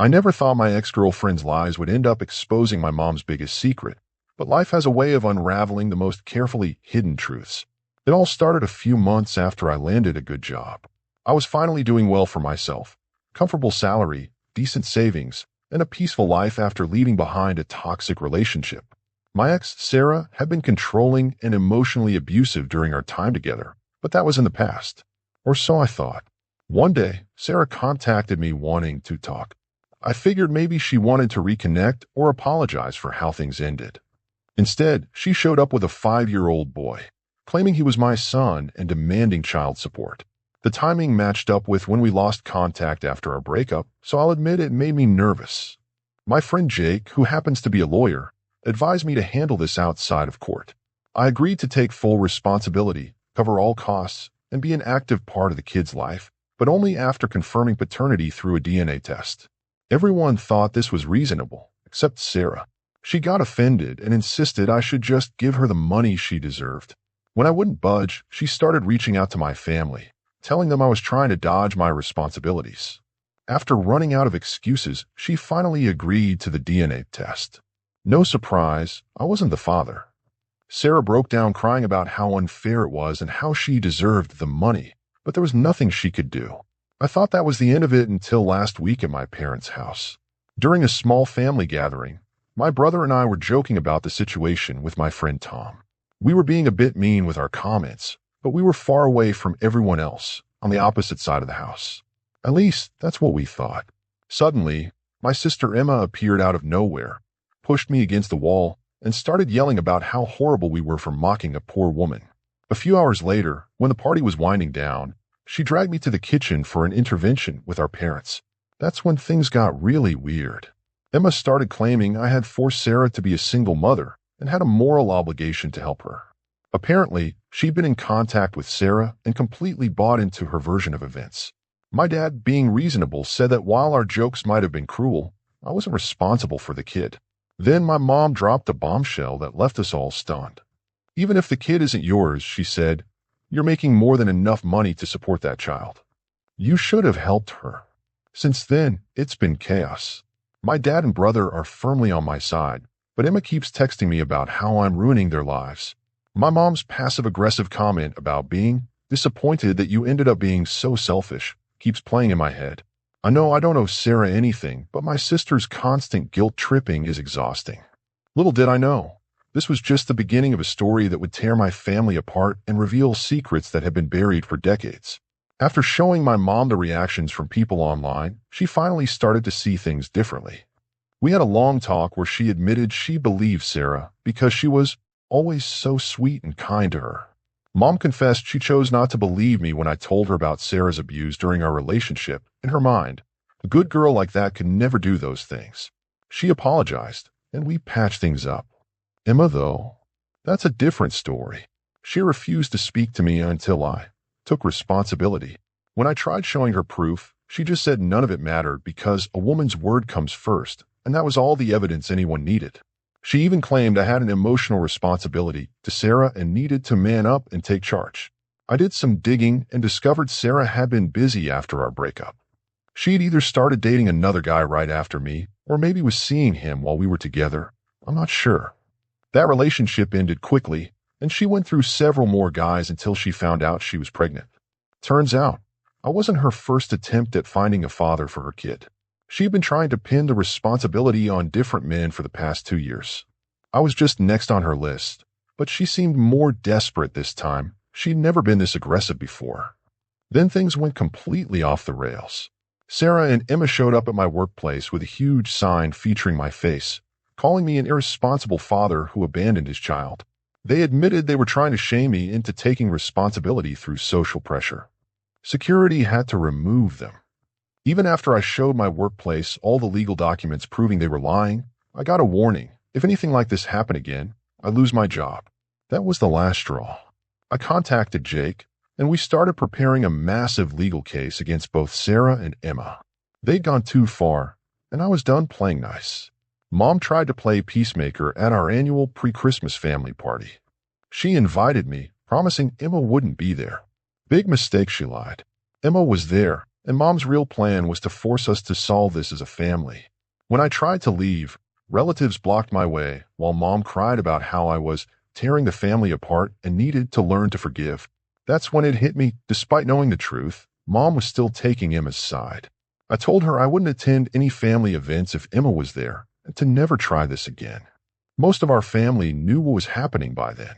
I never thought my ex-girlfriend's lies would end up exposing my mom's biggest secret, but life has a way of unraveling the most carefully hidden truths. It all started a few months after I landed a good job. I was finally doing well for myself. Comfortable salary, decent savings, and a peaceful life after leaving behind a toxic relationship. My ex, Sarah, had been controlling and emotionally abusive during our time together, but that was in the past. Or so I thought. One day, Sarah contacted me wanting to talk. I figured maybe she wanted to reconnect or apologize for how things ended. Instead, she showed up with a 5-year-old boy, claiming he was my son and demanding child support. The timing matched up with when we lost contact after our breakup, so I'll admit it made me nervous. My friend Jake, who happens to be a lawyer, advised me to handle this outside of court. I agreed to take full responsibility, cover all costs, and be an active part of the kid's life, but only after confirming paternity through a DNA test. Everyone thought this was reasonable, except Sarah. She got offended and insisted I should just give her the money she deserved. When I wouldn't budge, she started reaching out to my family, telling them I was trying to dodge my responsibilities. After running out of excuses, she finally agreed to the DNA test. No surprise, I wasn't the father. Sarah broke down crying about how unfair it was and how she deserved the money, but there was nothing she could do. I thought that was the end of it until last week at my parents' house. During a small family gathering, my brother and I were joking about the situation with my friend Tom. We were being a bit mean with our comments, but we were far away from everyone else, on the opposite side of the house. At least, that's what we thought. Suddenly, my sister Emma appeared out of nowhere, pushed me against the wall, and started yelling about how horrible we were for mocking a poor woman. A few hours later, when the party was winding down, she dragged me to the kitchen for an intervention with our parents. That's when things got really weird. Emma started claiming I had forced Sarah to be a single mother and had a moral obligation to help her. Apparently, she'd been in contact with Sarah and completely bought into her version of events. My dad, being reasonable, said that while our jokes might have been cruel, I wasn't responsible for the kid. Then my mom dropped a bombshell that left us all stunned. Even if the kid isn't yours, she said, you're making more than enough money to support that child. You should have helped her. Since then, it's been chaos. My dad and brother are firmly on my side, but Emma keeps texting me about how I'm ruining their lives. My mom's passive-aggressive comment about being disappointed that you ended up being so selfish keeps playing in my head. I know I don't owe Sarah anything, but my sister's constant guilt-tripping is exhausting. Little did I know, this was just the beginning of a story that would tear my family apart and reveal secrets that had been buried for decades. After showing my mom the reactions from people online, she finally started to see things differently. We had a long talk where she admitted she believed Sarah because she was always so sweet and kind to her. Mom confessed she chose not to believe me when I told her about Sarah's abuse during our relationship. In her mind, a good girl like that could never do those things. She apologized, and we patched things up. Emma, though, that's a different story. She refused to speak to me until I took responsibility. When I tried showing her proof, she just said none of it mattered because a woman's word comes first, and that was all the evidence anyone needed. She even claimed I had an emotional responsibility to Sarah and needed to man up and take charge. I did some digging and discovered Sarah had been busy after our breakup. She'd either started dating another guy right after me, or maybe was seeing him while we were together. I'm not sure. That relationship ended quickly, and she went through several more guys until she found out she was pregnant. Turns out, I wasn't her first attempt at finding a father for her kid. She'd been trying to pin the responsibility on different men for the past 2 years. I was just next on her list, but she seemed more desperate this time. She'd never been this aggressive before. Then things went completely off the rails. Sarah and Emma showed up at my workplace with a huge sign featuring my face, calling me an irresponsible father who abandoned his child. They admitted they were trying to shame me into taking responsibility through social pressure. Security had to remove them. Even after I showed my workplace all the legal documents proving they were lying, I got a warning. If anything like this happened again, I'd lose my job. That was the last straw. I contacted Jake, and we started preparing a massive legal case against both Sarah and Emma. They'd gone too far, and I was done playing nice. Mom tried to play peacemaker at our annual pre-Christmas family party. She invited me, promising Emma wouldn't be there. Big mistake, she lied. Emma was there, and Mom's real plan was to force us to solve this as a family. When I tried to leave, relatives blocked my way while Mom cried about how I was tearing the family apart and needed to learn to forgive. That's when it hit me. Despite knowing the truth, Mom was still taking Emma's side. I told her I wouldn't attend any family events if Emma was there and to never try this again. Most of our family knew what was happening by then.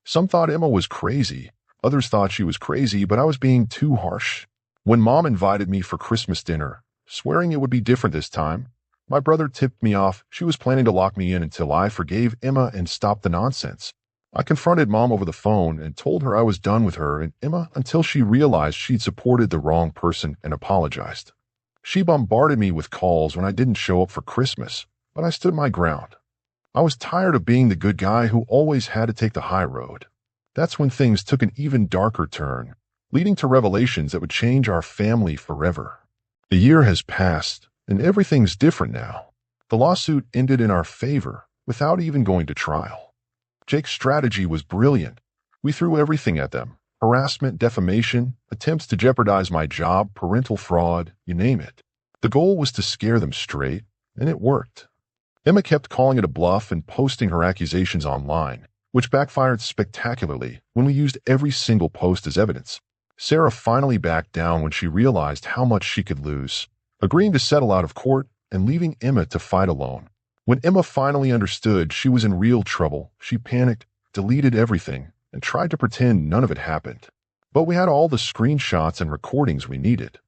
Some thought Emma was crazy. Others thought she was crazy, but I was being too harsh. When Mom invited me for Christmas dinner, swearing it would be different this time, my brother tipped me off she was planning to lock me in until I forgave Emma and stopped the nonsense. I confronted Mom over the phone and told her I was done with her and Emma until she realized she'd supported the wrong person and apologized. She bombarded me with calls when I didn't show up for Christmas, but I stood my ground. I was tired of being the good guy who always had to take the high road. That's when things took an even darker turn, leading to revelations that would change our family forever. A year has passed, and everything's different now. The lawsuit ended in our favor without even going to trial. Jake's strategy was brilliant. We threw everything at them: harassment, defamation, attempts to jeopardize my job, parental fraud, you name it. The goal was to scare them straight, and it worked. Emma kept calling it a bluff and posting her accusations online, which backfired spectacularly when we used every single post as evidence. Sarah finally backed down when she realized how much she could lose, agreeing to settle out of court and leaving Emma to fight alone. When Emma finally understood she was in real trouble, she panicked, deleted everything, and tried to pretend none of it happened. But we had all the screenshots and recordings we needed.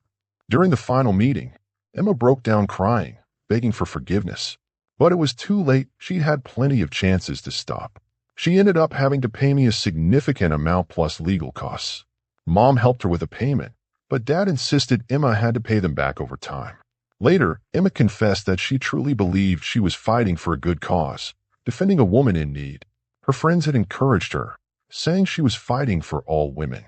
During the final meeting, Emma broke down crying, begging for forgiveness. But it was too late. She'd had plenty of chances to stop. She ended up having to pay me a significant amount plus legal costs. Mom helped her with a payment, but Dad insisted Emma had to pay them back over time. Later, Emma confessed that she truly believed she was fighting for a good cause, defending a woman in need. Her friends had encouraged her, saying she was fighting for all women.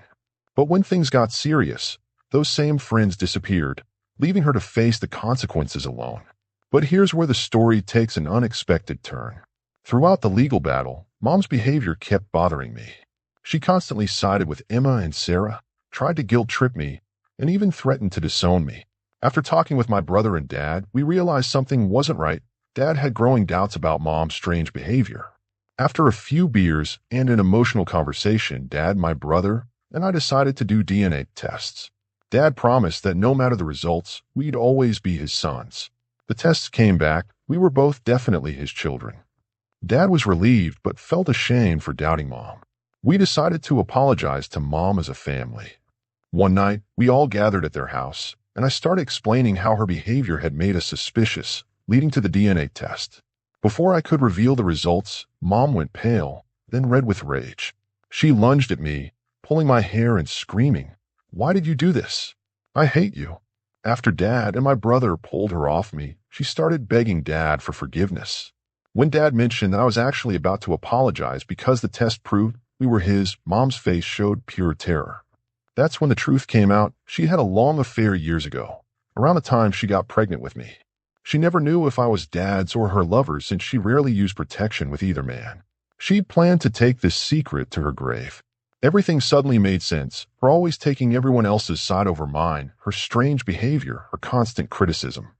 But when things got serious, those same friends disappeared, leaving her to face the consequences alone. But here's where the story takes an unexpected turn. Throughout the legal battle, Mom's behavior kept bothering me. She constantly sided with Emma and Sarah, tried to guilt-trip me, and even threatened to disown me. After talking with my brother and Dad, we realized something wasn't right. Dad had growing doubts about Mom's strange behavior. After a few beers and an emotional conversation, Dad, my brother, and I decided to do DNA tests. Dad promised that no matter the results, we'd always be his sons. The tests came back. We were both definitely his children. Dad was relieved but felt ashamed for doubting Mom. We decided to apologize to Mom as a family. One night, we all gathered at their house, and I started explaining how her behavior had made us suspicious, leading to the DNA test. Before I could reveal the results, Mom went pale, then red with rage. She lunged at me, pulling my hair and screaming, "Why did you do this? I hate you." After Dad and my brother pulled her off me, she started begging Dad for forgiveness. When Dad mentioned that I was actually about to apologize because the test proved we were his, Mom's face showed pure terror. That's when the truth came out. She had a long affair years ago, around the time she got pregnant with me. She never knew if I was Dad's or her lover's since she rarely used protection with either man. She planned to take this secret to her grave. Everything suddenly made sense, her always taking everyone else's side over mine, her strange behavior, her constant criticism.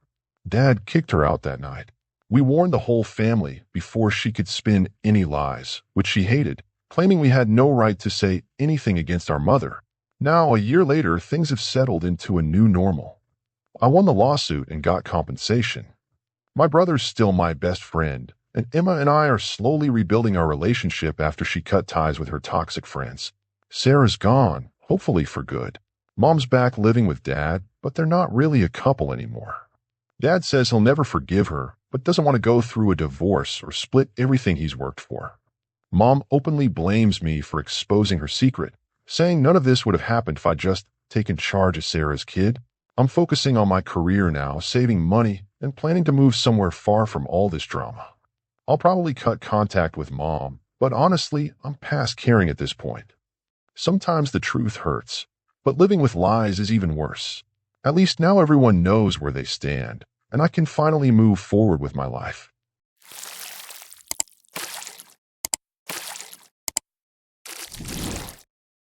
Dad kicked her out that night. We warned the whole family before she could spin any lies, which she hated, claiming we had no right to say anything against our mother. Now, a year later, things have settled into a new normal. I won the lawsuit and got compensation. My brother's still my best friend, and Emma and I are slowly rebuilding our relationship after she cut ties with her toxic friends. Sarah's gone, hopefully for good. Mom's back living with Dad, but they're not really a couple anymore. Dad says he'll never forgive her, but doesn't want to go through a divorce or split everything he's worked for. Mom openly blames me for exposing her secret, saying none of this would have happened if I'd just taken charge of Sarah's kid. I'm focusing on my career now, saving money, and planning to move somewhere far from all this drama. I'll probably cut contact with Mom, but honestly, I'm past caring at this point. Sometimes the truth hurts, but living with lies is even worse. At least now everyone knows where they stand, and I can finally move forward with my life.